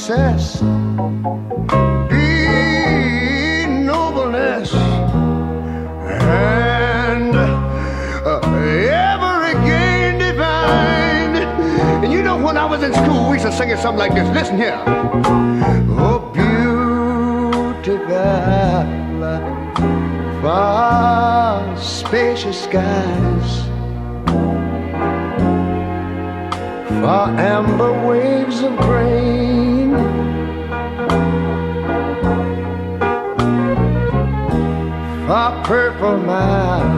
success, be nobleness, and every gain divine. And you know, when I was in school, we used to sing it something like this. Listen here. Oh, beautiful, far spacious skies, far amber waves of grain, far purple miles,